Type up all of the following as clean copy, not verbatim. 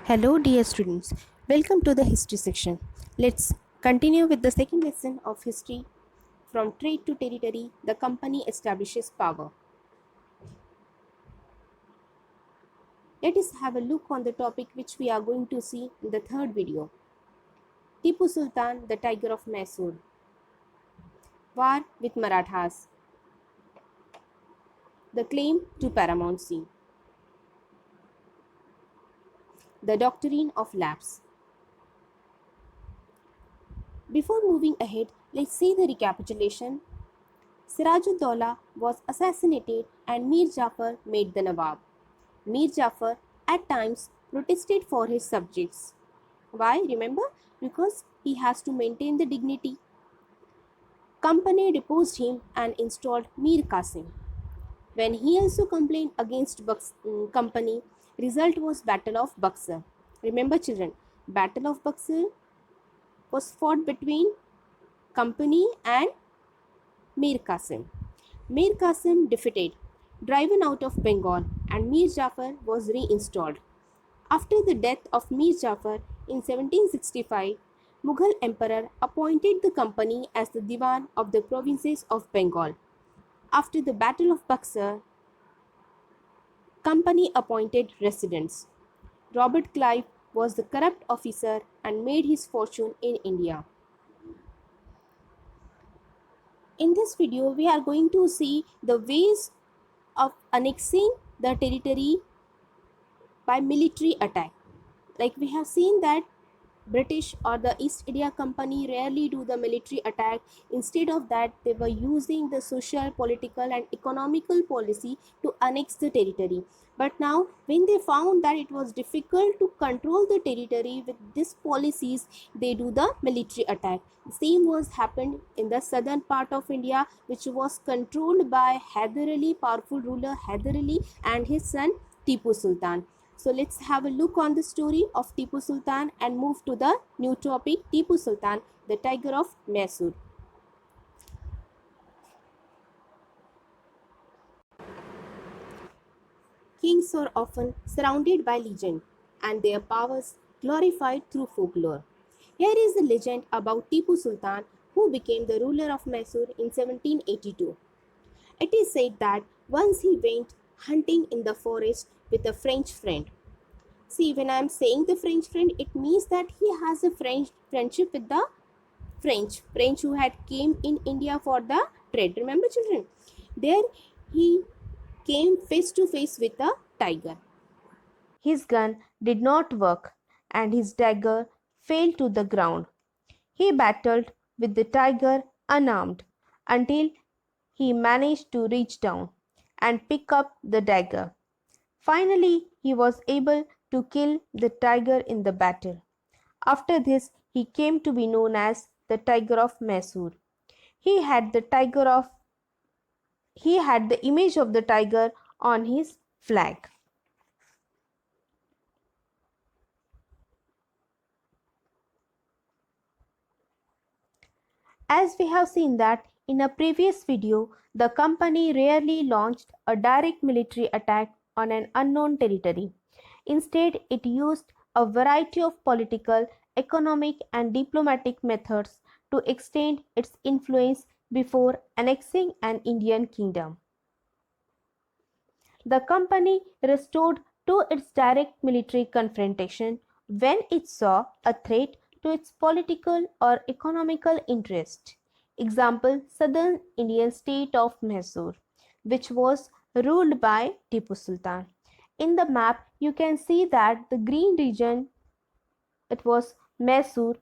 Hello dear students, welcome to the history section. Let's continue with the second lesson of history. From trade to territory, the company establishes power. Let us have a look on the topic which we are going to see in the third video. Tipu Sultan, the Tiger of Mysore. War with Marathas. The claim to paramountcy. The doctrine of lapse. Before moving ahead, let's see the recapitulation. Sirajud-Dowla was assassinated and Mir Jafar made the Nawab. Mir Jafar at times protested for his subjects. Why? Remember? Because he has to maintain the dignity. Company deposed him and installed Mir Qasim. When he also complained against Company, result was Battle of Buxar. Remember children, Battle of Buxar was fought between Company and Mir Qasim. Mir Qasim defeated, driven out of Bengal, and Mir Jafar was reinstalled. After the death of Mir Jafar in 1765, Mughal Emperor appointed the company as the Diwan of the provinces of Bengal. After the Battle of Buxar, company appointed residents. Robert Clive was the corrupt officer and made his fortune in India. In this video, we are going to see the ways of annexing the territory by military attack. Like we have seen that British or the East India Company rarely do the military attack. Instead of that, they were using the social, political and economical policy to annex the territory. But now, when they found that it was difficult to control the territory with these policies, they do the military attack. The same was happened in the southern part of India, which was controlled by Hyder Ali, powerful ruler Hyder Ali and his son Tipu Sultan. So let's have a look on the story of Tipu Sultan and move to the new topic, Tipu Sultan, the Tiger of Mysore. Kings are often surrounded by legend and their powers glorified through folklore. Here is the legend about Tipu Sultan who became the ruler of Mysore in 1782. It is said that once he went hunting in the forest with a French friend. See, when I am saying the French friend, it means that he has a French friendship with the French who had came in India for the trade. Remember, children? There he came face to face with a tiger. His gun did not work and his dagger fell to the ground. He battled with the tiger unarmed until he managed to reach down and pick up the dagger. Finally, he was able to kill the tiger in the battle. After this, he came to be known as the Tiger of Mysore. He had the tiger of he had the image of the tiger on his flag. As we have seen that in a previous video, the company rarely launched a direct military attack on an unknown territory. Instead, it used a variety of political, economic, and diplomatic methods to extend its influence before annexing an Indian kingdom. The company restored to its direct military confrontation when it saw a threat to its political or economical interest. Example, southern Indian state of Mysore, which was ruled by Tipu Sultan. In the map, you can see that the green region, it was Mysore,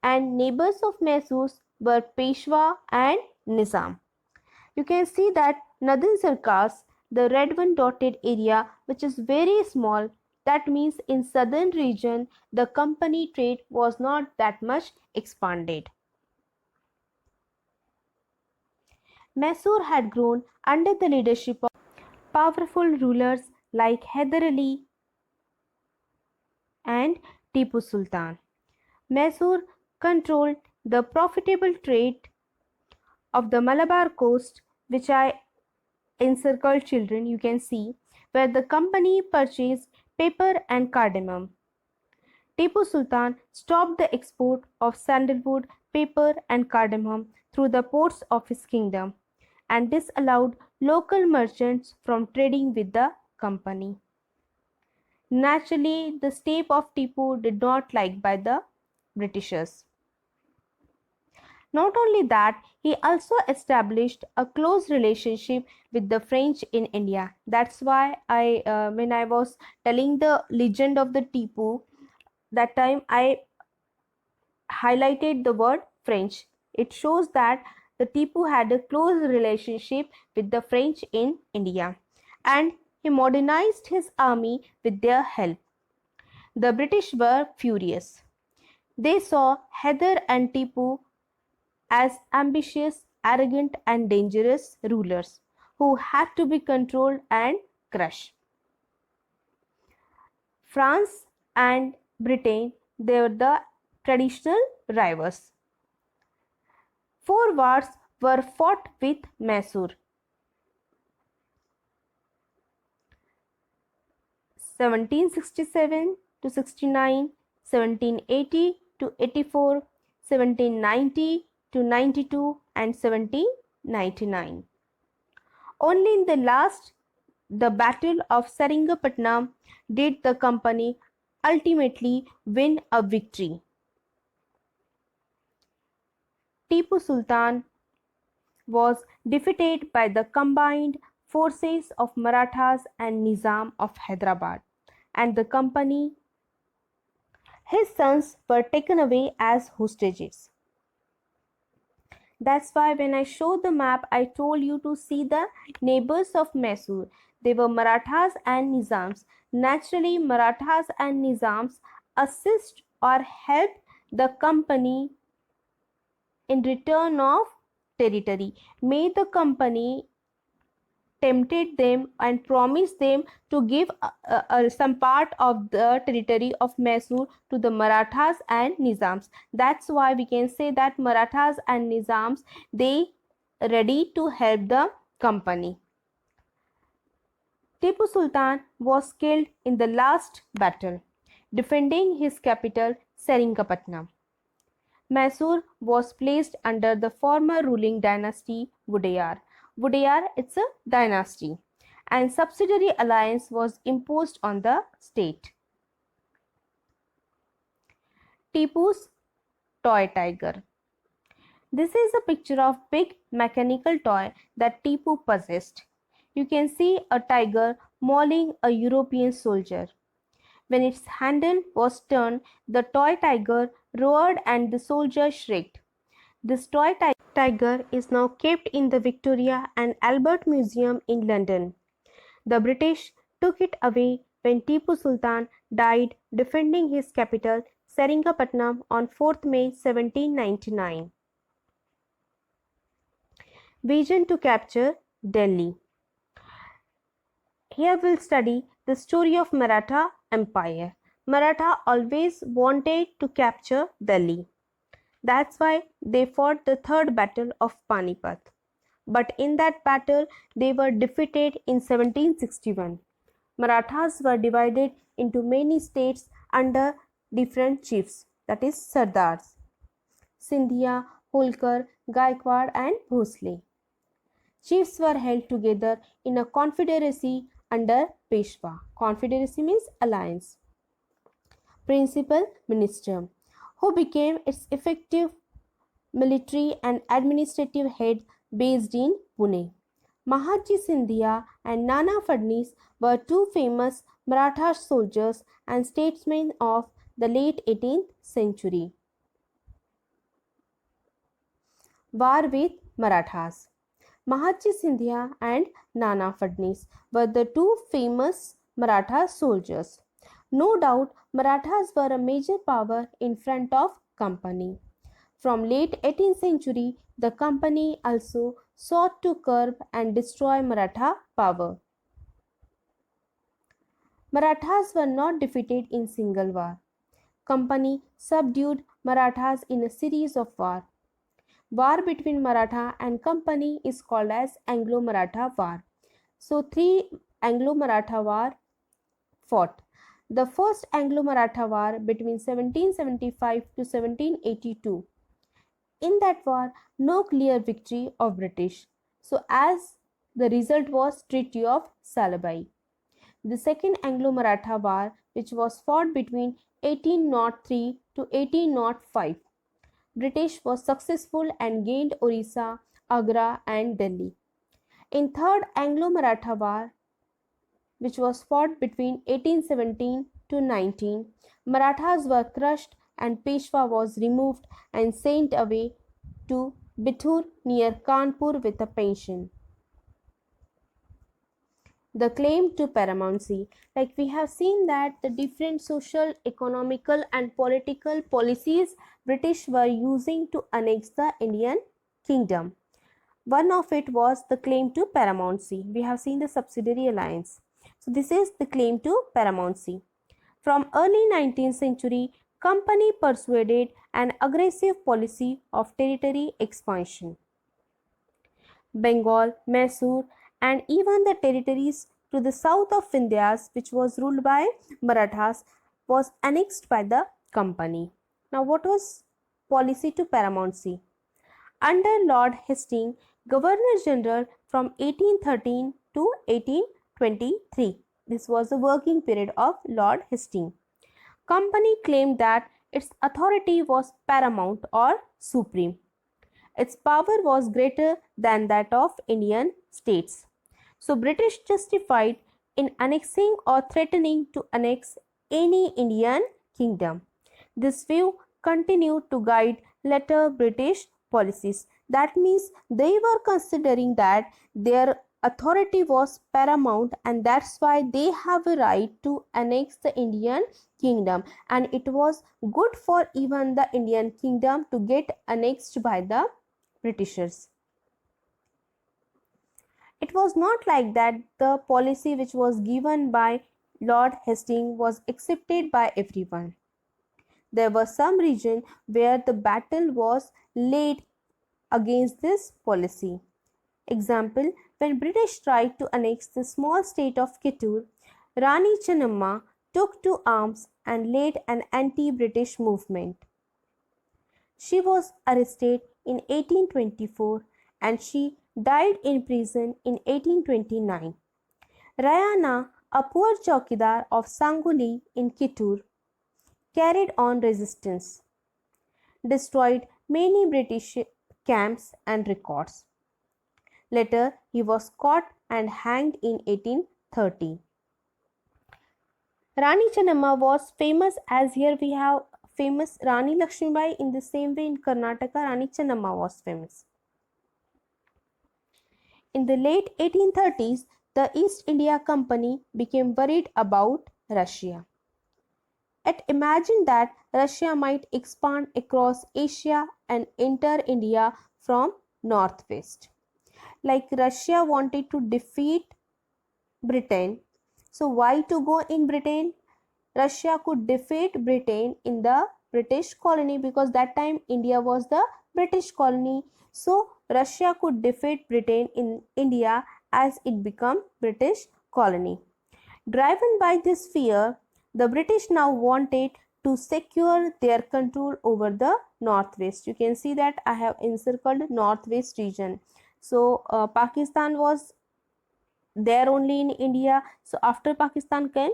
and neighbors of Mysore were Peshwa and Nizam. You can see that Northern Sarkars, the red one dotted area, which is very small, that means in southern region the company trade was not that much expanded. Mysore had grown under the leadership of powerful rulers like Hyder Ali and Tipu Sultan. Mysore controlled the profitable trade of the Malabar coast, which I encircled children, you can see, where the company purchased pepper and cardamom. Tipu Sultan stopped the export of sandalwood, paper, and cardamom through the ports of his kingdom, and this allowed local merchants from trading with the company. Naturally, the step of Tipu did not like by the Britishers. Not only that, he also established a close relationship with the French in India. That's why when I was telling the legend of the Tipu, that time I highlighted the word French. It shows that the Tipu had a close relationship with the French in India, and he modernized his army with their help. The British were furious. They saw Hyder and Tipu as ambitious, arrogant, and dangerous rulers who had to be controlled and crushed. France and Britain, they were the traditional rivals. Four wars were fought with Mysore. 1767 to 69, 1780 to 84, 1790 to 92, and 1799. Only in the last, the Battle of Seringapatnam, did the company ultimately win a victory. Tipu Sultan was defeated by the combined forces of Marathas and Nizam of Hyderabad, and the company, his sons, were taken away as hostages. That's why when I showed the map, I told you to see the neighbors of Mysore. They were Marathas and Nizams. Naturally, Marathas and Nizams assist or help the company in return of territory. May the company tempted them and promised them to give some part of the territory of Mysore to the Marathas and Nizams. That's why we can say that Marathas and Nizams, they ready to help the company. Tipu Sultan was killed in the last battle, defending his capital Seringapatnam. Mysore was placed under the former ruling dynasty Wodeyar. Wodeyar, it's a dynasty, and subsidiary alliance was imposed on the state. Tipu's toy tiger. This is a picture of big mechanical toy that Tipu possessed. You can see a tiger mauling a European soldier. When its handle was turned, the toy tiger roared and the soldier shrieked. This toy tiger is now kept in the Victoria and Albert Museum in London. The British took it away when Tipu Sultan died defending his capital Seringapatnam on 4th May 1799. Vision to capture Delhi. Here we'll study the story of Maratha Empire. Maratha always wanted to capture Delhi. That's why they fought the third battle of Panipat. But in that battle, they were defeated in 1761. Marathas were divided into many states under different chiefs, that is Sardars. Sindhia, Holkar, Gaikwad and Bhosle. Chiefs were held together in a confederacy under Peshwa. Confederacy means alliance. Principal Minister, who became its effective military and administrative head based in Pune. Mahatma Sindhia and Nana Fadnis were two famous Maratha soldiers and statesmen of the late 18th century. War with Marathas. Mahatma Sindhia and Nana Fadnis were the two famous Maratha soldiers. No doubt, Marathas were a major power in front of company. From late 18th century, the company also sought to curb and destroy Maratha power. Marathas were not defeated in single war. Company subdued Marathas in a series of wars. War between Maratha and company is called as Anglo-Maratha War. So 3 Anglo-Maratha war fought. the First Anglo-Maratha War between 1775 to 1782. In that war, no clear victory of British. So as the result was Treaty of Salabai. The Second Anglo-Maratha War, which was fought between 1803 to 1805. British was successful and gained Orissa, Agra and Delhi. In Third Anglo-Maratha War, which was fought between 1817 to 19, Marathas were crushed and Peshwa was removed and sent away to Bithur near Kanpur with a pension. The claim to paramountcy. Like we have seen that the different social, economical and political policies British were using to annex the Indian kingdom. One of it was the claim to paramountcy. We have seen the subsidiary alliance. So this is the claim to paramountcy. From early 19th century, company persuaded an aggressive policy of territory expansion. Bengal, Mysore, and even the territories to the south of Vindhyas, which was ruled by Marathas, was annexed by the company. Now, what was policy to paramountcy? Under Lord Hastings, Governor General from 1813 to 1823. This was the working period of Lord Hastings. Company claimed that its authority was paramount or supreme. Its power was greater than that of Indian states. So British justified in annexing or threatening to annex any Indian kingdom. This view continued to guide later British policies. That means they were considering that their authority was paramount and that's why they have a right to annex the Indian kingdom, and it was good for even the Indian kingdom to get annexed by the Britishers. It was not like that the policy which was given by Lord Hastings was accepted by everyone. There were some regions where the battle was laid against this policy. Example, when British tried to annex the small state of Kittur, Rani Channamma took to arms and led an anti-British movement. She was arrested in 1824 and she died in prison in 1829. Rayana, a poor chowkidar of Sangoli in Kittur, carried on resistance, destroyed many British camps and records. Later, he was caught and hanged in 1830. Rani Channamma was famous, as here we have famous Rani Lakshmibai. In the same way in Karnataka, Rani Channamma was famous. In the late 1830s, the East India Company became worried about Russia. It imagined that Russia might expand across Asia and enter India from northwest. Like Russia wanted to defeat Britain. So why to go in Britain? Russia could defeat Britain in the British colony because that time India was the British colony. So Russia could defeat Britain in India as it became British colony. Driven by this fear, the British now wanted to secure their control over the northwest. You can see that I have encircled northwest region. So Pakistan was there only in India. So after Pakistan came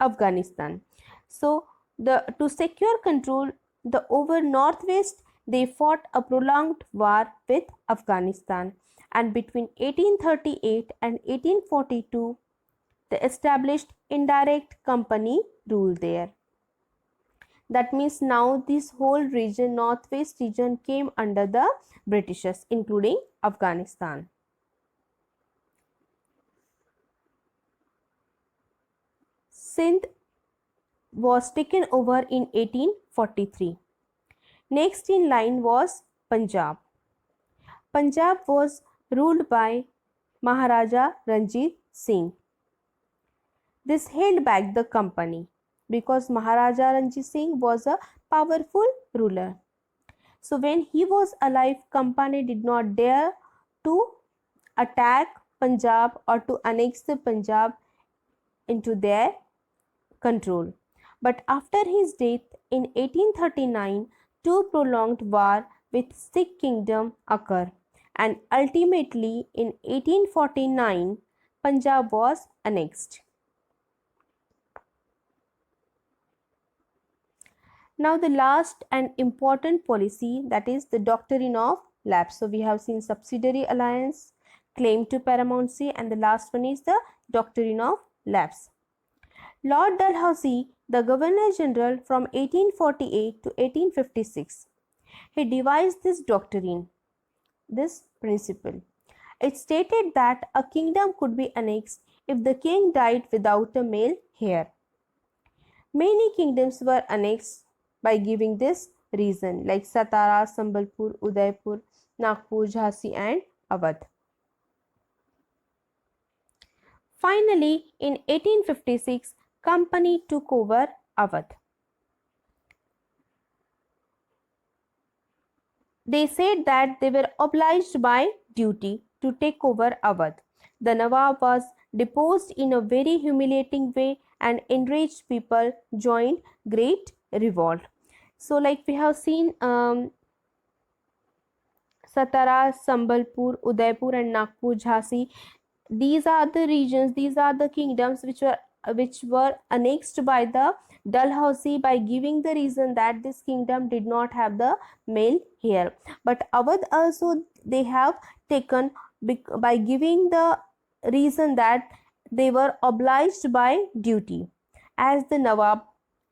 Afghanistan. So to secure control the over northwest, they fought a prolonged war with Afghanistan, and between 1838 and 1842 they established indirect company rule there. That means now this whole region, northwest region, came under the Britishers, including Afghanistan. Sindh was taken over in 1843. Next in line was Punjab. Punjab was ruled by Maharaja Ranjit Singh. This held back the company because Maharaja Ranjit Singh was a powerful ruler. So when he was alive, company did not dare to attack Punjab or to annex the Punjab into their control. But after his death in 1839, two prolonged war with Sikh kingdom occurred, and ultimately in 1849 Punjab was annexed. Now the last and important policy, that is the doctrine of lapse. So we have seen subsidiary alliance, claim to paramountcy, and the last one is the doctrine of lapse. Lord Dalhousie, the Governor General from 1848 to 1856, he devised this doctrine, this principle. It stated that a kingdom could be annexed if the king died without a male heir. Many kingdoms were annexed by giving this reason, like Satara, Sambalpur, Udaipur, Nagpur, Jhansi, and Awadh. Finally, in 1856, Company took over Awadh. They said that they were obliged by duty to take over Awadh. The Nawab was deposed in a very humiliating way, and enraged people joined great revolt. So, like we have seen, Satara, Sambalpur, Udaipur, and Nagpur, Jhansi. These are the regions, these are the kingdoms which were annexed by the Dalhousie by giving the reason that this kingdom did not have the male heir. But Awadh also they have taken by giving the reason that they were obliged by duty, as the Nawab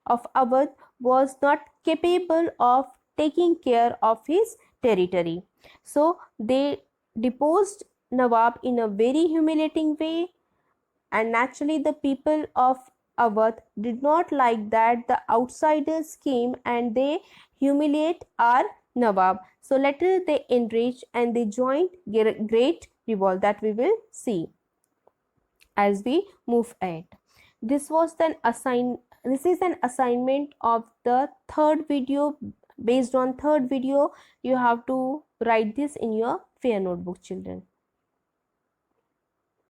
of Awadh was not capable of taking care of his territory. So they deposed Nawab in a very humiliating way, and naturally the people of Awadh did not like that the outsiders came and they humiliate our Nawab. So later they enraged and they joined great revolt that we will see as we move ahead. This was then assign. This is an assignment of the third video. Based on third video, you have to write this in your fair notebook, children.